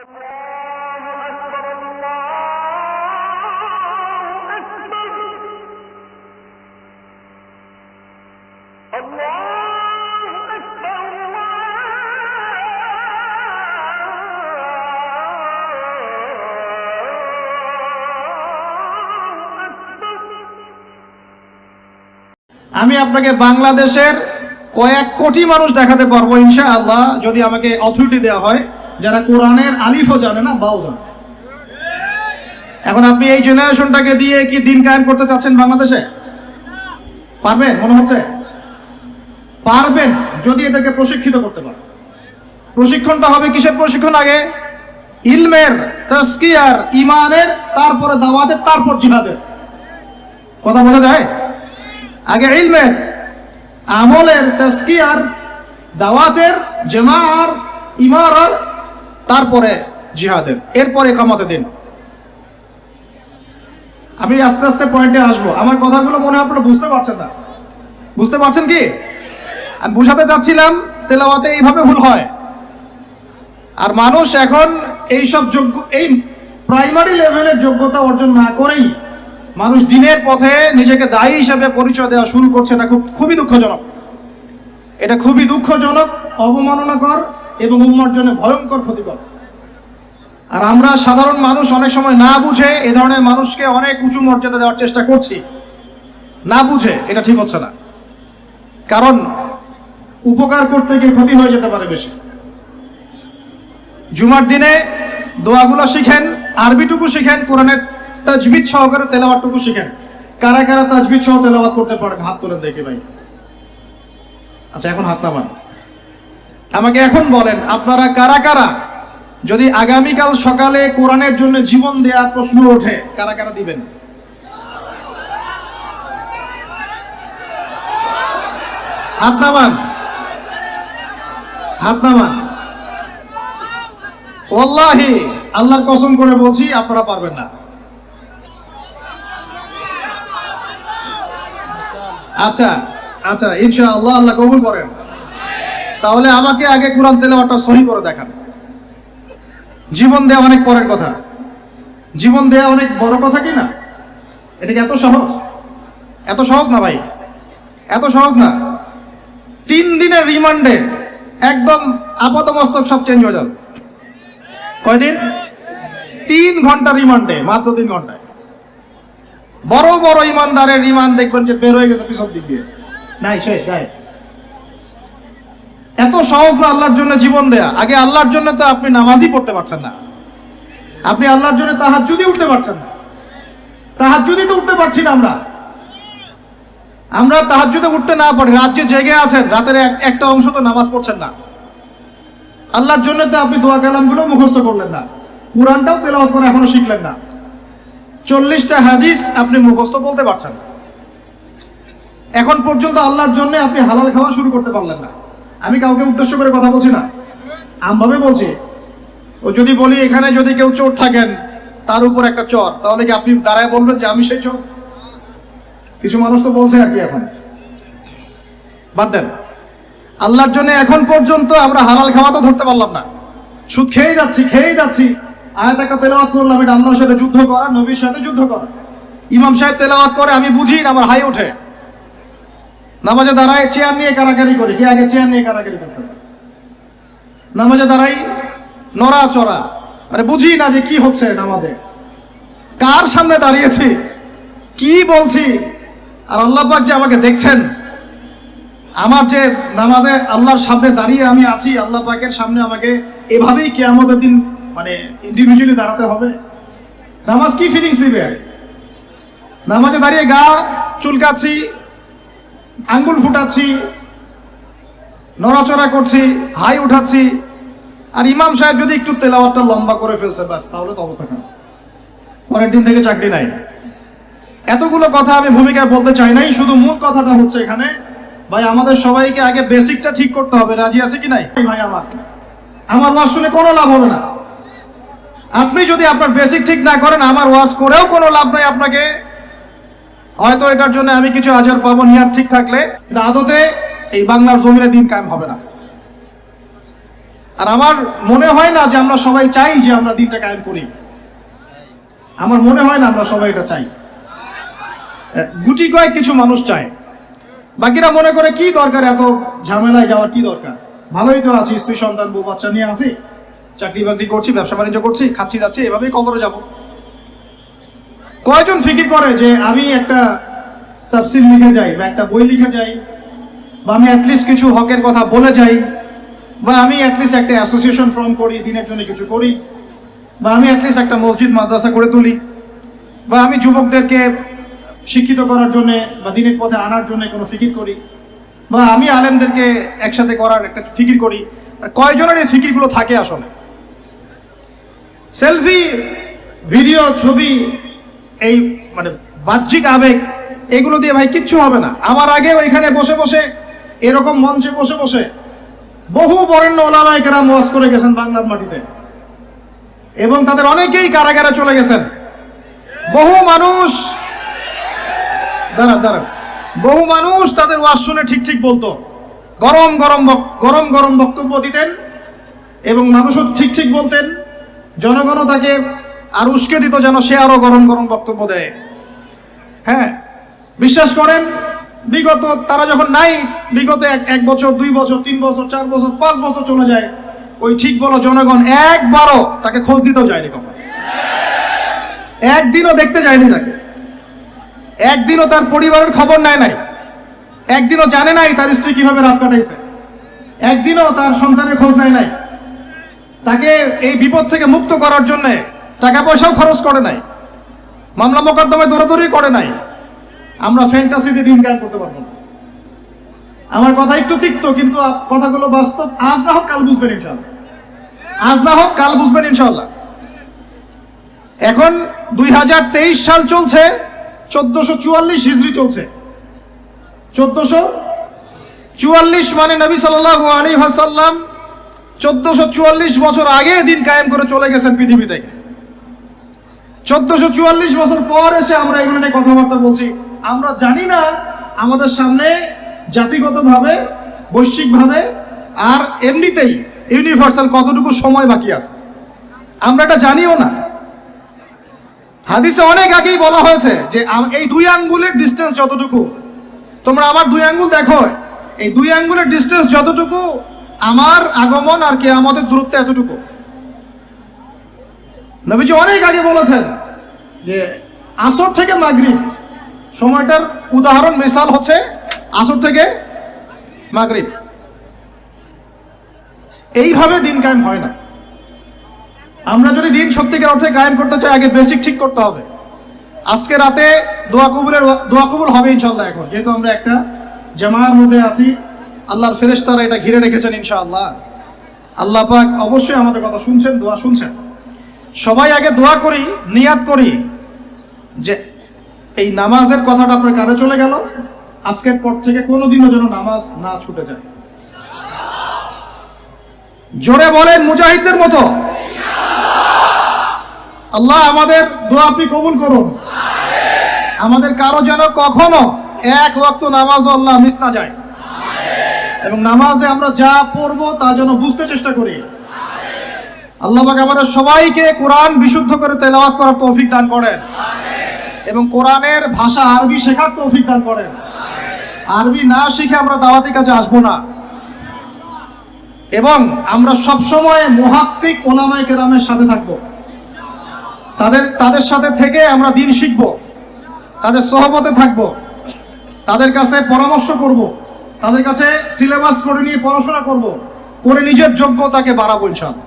আমি আপনাকে বাংলাদেশের কয়েক কোটি মানুষ দেখাতে পারবো ইনশাআল্লাহ, যদি আমাকে অথরিটি দেওয়া হয়, যারা কোরআনের আলিফও জানে না বাও জানে। এখন আপনি এই জেনারেশনটাকে দিয়ে কি দিন কায়েম করতে চাচ্ছেন বাংলাদেশে? পারবেন? মনে হচ্ছে পারবেন যদি এদেরকে প্রশিক্ষিত করতে পারেন। প্রশিক্ষণটা হবে কিসের প্রশিক্ষণ? আগে ইলমের, তাজকিয়ার, ইমানের, তারপরে দাওয়াতের, তারপর জিহাদের। কথা বোঝা যায়? আগে ইলমের, আমলের, তাজকিয়ার, দাওয়াতের, জামাআর, ইমারার, তারপরে জিহাদের, এরপরে ইকামতের দিন। আমি আস্তে আস্তে পয়েন্টে আসবো। আমার কথাগুলো মনে হয় আপনারা বুঝতে পারছেন না। বুঝতে পারছেন কি? আমি বুঝাতে চাচ্ছিলাম তেলাওয়াতে এইভাবে ভুল হয়। আর মানুষ এখন এইসব এই প্রাইমারি লেভেলের যোগ্যতা অর্জন না করেই মানুষ দিনের পথে নিজেকে দায়ী হিসেবে পরিচয় দেওয়া শুরু করছে। এটা খুবই দুঃখজনক। এটা খুবই দুঃখজনক, অবমাননাকর এবং উম্মার জন্য ভয়ঙ্কর ক্ষতিকর। আর আমরা সাধারণ মানুষ অনেক সময় না বুঝে এ ধরনের মানুষকে অনেক উঁচু মর্যাদা দেওয়ার চেষ্টা করছি, না বুঝে। এটা ঠিক হচ্ছে না, কারণ উপকার করতে গিয়ে ক্ষতি হয়ে যেতে পারে বেশি। জুমার দিনে দোয়াগুলো শিখেন, আরবিটুকু শিখেন, কোরআনের তাজবিদ সহকারে তেলাওয়াতটুকু শিখেন। কারা কারা তাজবিদ সহ তেলাওয়াত করতে পারেন হাত তোলেন দেখি ভাই। আচ্ছা, এখন হাত নামান। আমাকে এখন বলেন আপনারা কারা কারা, যদি আগামীকাল সকালে কোরআনের জন্য জীবন দেওয়ার প্রশ্ন ওঠে, কারা কারা দিবেন? হাত নামান, হাত নামান। ওয়াল্লাহি আল্লাহর কসম করে বলছি আপনারা পারবেন না। আচ্ছা আচ্ছা, ইনশাআল্লাহ আল্লাহ কবুল করেন। তাহলে আমাকে আগে কোরআন তেলাওয়াতটা সহি করে দেখান। জীবন দেওয়া অনেক পরের কথা, জীবন দেওয়া অনেক বড় কথা কি না? এটা কি এত সহজ? এত সহজ না ভাই, এত সহজ না। 3 দিনের রিমান্ডে একদম আপাতমস্তক সব চেঞ্জ হয়ে যাবে। কয়দিন? 3 ঘন্টা রিমান্ডে, মাত্র 3 ঘন্টায় বড় বড় ইমানদারের রিমান্ড দেখবেন যে বের হয়ে গেছে পিছন দিক দিয়ে, নাই শেষ গায়ে। এত সহজ না আল্লাহর জন্য জীবন দেয়া। আগে আল্লাহর জন্য তো আপনি নামাজই পড়তে পারছেন না, আপনি আল্লাহর জন্য তাহাজ্জুদই উঠতে পারছেন না। তাহাজ্জুদই তো উঠতে পারছি না আমরা তাহাজ্জুদে উঠতে না পারি, রাত জেগে আছেন, রাতের একটা অংশ তো নামাজ পড়ছেন না। আল্লাহর জন্য তো আপনি দোয়া কালামগুলো মুখস্থ করলেন না, কোরআনটাও তেলাওয়াত করে এখনো শিখলেন না। 40টা হাদিস আপনি মুখস্থ বলতে পারছেন না। এখন পর্যন্ত আল্লাহর জন্য আপনি হালাল খাওয়া শুরু করতে পারলেন না। আমি কাউকে উদ্দেশ্য করে কথা বলছি না, আমভাবে বলছি। ও যদি বলি এখানে যদি কেউ চোর থাকেন, তার উপর একটা চর, তাহলে কি আপনি দাঁড়ায় বলবেন যে আমি সেই চোর? কিছু মানুষ তো বলছে আর কি। এখন বাদ দেন। আল্লাহর জন্য এখন পর্যন্ত আমরা হালাল খাওয়া তো ধরতে পারলাম না, সুদ খেয়ে যাচ্ছি। আয়াত একটা তেলাওয়াত করলাম, এটা আল্লাহর সাথে যুদ্ধ করা, নবীর সাথে যুদ্ধ করা। ইমাম সাহেব তেলাওয়াত করে, আমি বুঝি না, আমার হাই ওঠে। নামাজে দাঁড়ায় চেয়ার নিয়ে কারাকারি করি, কে আগে চেয়ার নিয়ে কারাকারি করতে পারে? নামাজে দাঁড়াই নড়াচড়া, মানে বুঝি না যে কি হচ্ছে নামাজে, কার সামনে দাঁড়িয়েছি, কি বলছি। আর আল্লাহ পাক যে আমাকে দেখছেন, আমার যে নামাজে আল্লাহর সামনে দাঁড়িয়ে আমি আছি, আল্লাহ পাকের সামনে আমাকে এভাবেই কিয়ামতের দিন মানে ইন্ডিভিজুয়ালি দাঁড়াতে হবে। নামাজ কি ফিলিংস দিবে? নামাজে দাঁড়িয়ে গা চুলকাচ্ছি, আঙ্গুল ফুটাচ্ছি, নড়াচড়া করছি, হাই উঠাচ্ছি, আর ইমাম সাহেব যদি একটু তেলাওয়াতটা লম্বা করে ফেলছে, ব্যাস, তাহলে তো অবস্থা খারাপ, পরের দিন থেকে চাকরি নাই। এতগুলো কথা আমি ভূমিকায় বলতে চাই নাই। শুধু মূল কথাটা হচ্ছে এখানে, ভাই আমাদের সবাইকে আগে বেসিকটা ঠিক করতে হবে। রাজি আছে কি নাই ভাই? আমার ওয়াজ শুনে কোনো লাভ হবে না। আপনি যদি আপনার বেসিক ঠিক না করেন, আমার ওয়াজ করেও কোনো লাভ নাই আপনাকে। হয়তো এটার জন্য আমি কিছু আজর পাবো, নিয়াত ঠিক থাকলে, আদতে এই বাংলার জমিনে দিন কায়েম হবে না। আর আমার মনে হয় না যে আমরা সবাই চাই যে আমরা দিনটা কায়েম করি। আমার মনে হয় না আমরা সবাই এটা চাই। গুটি কয়েক কিছু মানুষ চায়, বাকিরা মনে করে কি দরকার এত ঝামেলায় যাওয়ার, কি দরকার, ভালোই তো আছি, স্ত্রী সন্তান বউ বাচ্চা নিয়ে আছি, চাকরি বাকরি করছি, ব্যবসা বাণিজ্য করছি, খাচ্ছি যাচ্ছি, এভাবেই কবরে যাব। কয়জন ফিকির করে যে আমি একটা তাফসীর লিখে যাই, বা একটা বই লিখে যাই, বা আমি অ্যাটলিস্ট কিছু হকের কথা বলে যাই, বা আমি অ্যাটলিস্ট একটা অ্যাসোসিয়েশন ফর্ম করি, দিনের জন্য কিছু করি, বা আমি অ্যাটলিস্ট একটা মসজিদ মাদ্রাসা করে তুলি, বা আমি যুবকদেরকে শিক্ষিত করার জন্য বা দিনের পথে আনার জন্য কোনো ফিকির করি, বা আমি আলেমদেরকে একসাথে করার একটা ফিকির করি। কয়জনের এই ফিকিরগুলো থাকে আসলে? সেলফি, ভিডিও, ছবি, এই মানে বাহ্যিক আবেগ, এগুলো দিয়ে ভাই কিচ্ছু হবে না। আমার আগেও এখানে বসে বসে, এরকম মঞ্চে বসে বসে বহু বরেণ্য ওলামায়ে কেরাম ওয়াজ করে গেছেন বাংলার মাটিতে, এবং তাদের অনেকেই কারাগারে চলে গেছেন। বহু মানুষ বহু মানুষ তাদের ওয়াজ শুনে ঠিক ঠিক বলতো, গরম গরম বক্তব্য দিতেন, এবং মানুষও ঠিক ঠিক বলতেন, জনগণও তাকে আর উস্কে দিত যেন সে আরো গরম বক্তব্য দেয়। হ্যাঁ, বিশ্বাস করেন, বিগত তারা যখন নাই, বিগত এক বছর, 2 বছর, 3 বছর, 4 বছর, 5 বছর চলে যায়, ওই ঠিক বলো জনগণ একবারও তাকে খোঁজ দিতেও যায়নি, কখন একদিনও দেখতে যায়নি তাকে, একদিনও তার পরিবারের খবর নেয় নাই, একদিনও জানে নাই তার স্ত্রী কিভাবে রাত কাটাইছে, একদিনও তার সন্তানের খোঁজ নেয় নাই, তাকে এই বিপদ থেকে মুক্ত করার জন্য টাকা পয়সাও খরচ করে নাই, মামলা মোকদ্দমায় দৌড়াদৌড়ি করে নাই। আমরা ফ্যান্টাসিতে দিন কায়েম করতে পারবো না। আমার কথা একটু তিক্ত, কিন্তু কথাগুলো বাস্তব। আজ না হোক কাল বুঝবেন ইনশাআল্লাহ, আজ না হোক কাল বুঝবেন ইনশাআল্লাহ। এখন 2023 সাল চলছে, 1444 হিজরি চলছে। 1444 মানে নবী সাল্লাল্লাহু আলাইহি ওয়াসাল্লাম 1444 বছর আগে দিন কায়েম করে চলে গেছেন পৃথিবী থেকে। 1444 বছর পর এসে আমরা এগুলো নিয়ে কথাবার্তা বলছি। আমরা জানি না আমাদের সামনে জাতিগতভাবে, বৈশ্বিকভাবে, আর এমনিতেই ইউনিভার্সাল কতটুকু সময় বাকি আছে, আমরা এটা জানিও না। হাদিসে অনেক আগেই বলা হয়েছে যে এই 2 আঙ্গুলের ডিস্টেন্স যতটুকু, তোমরা আমার 2 আঙ্গুল দেখো, এই 2 আঙ্গুলের ডিস্টেন্স যতটুকু, আমার আগমন আর কিয়ামতের দূরত্ব এতটুকু। নবীজি অনেক আগে বলেছেন যে আসর থেকে মাগরিব সময়টার উদাহরণ, মিসাল হচ্ছে আসর থেকে মাগরিব। এইভাবে দিন কায়েম হয় না। আমরা যদি দিন সত্যিকার অর্থে কায়েম করতে চাই, আগে বেসিক ঠিক করতে হবে। আজকে রাতে দোয়া কবুল হবে ইনশাআল্লাহ। এখন যেহেতু আমরা একটা জামার মধ্যে আছি, আল্লাহর ফেরেশতারা এটা ঘিরে রেখেছেন ইনশাআল্লাহ। আল্লাহ পাক অবশ্যই আমাদের কথা শুনছেন, দোয়া শুনছেন। সবাই আগে দোয়া করি, নিয়াত করি যে এই নামাজের কথাটা আপনার কানে চলে গেল, আজকের পর থেকে কোনোদিনও যেন নামাজ না ছুটে যায়। জোরে বলেন মুজাহিদদের মতো। আল্লাহ আমাদের দোয়া আপনি কবুল করুন। আমাদের কারো যেন কখনো এক ওয়াক্ত নামাজও আল্লাহ মিস না যায়, এবং নামাজে আমরা যা পড়বো তা যেন বুঝতে চেষ্টা করি। আল্লাহ পাক আমাদের সবাইকে কোরআন বিশুদ্ধ করে তেলাওয়াত করার তৌফিক দান করেন, এবং কোরআনের ভাষা আরবি শেখার তৌফিক দান করেন। আরবি না শিখে আমরা দাওয়াতি কাজে আসবো না, এবং আমরা সবসময় মুহাক্কিক ওলামায়ে কেরামের সাথে থাকবো। তাদের সাথে থেকে আমরা দিন শিখব, তাদের সহবতে থাকব, তাদের কাছে পরামর্শ করব, তাদের কাছে সিলেবাস করে নিয়ে পড়াশোনা করব, করে নিজের যোগ্যতাকে বাড়াবো ইনশাআল্লাহ।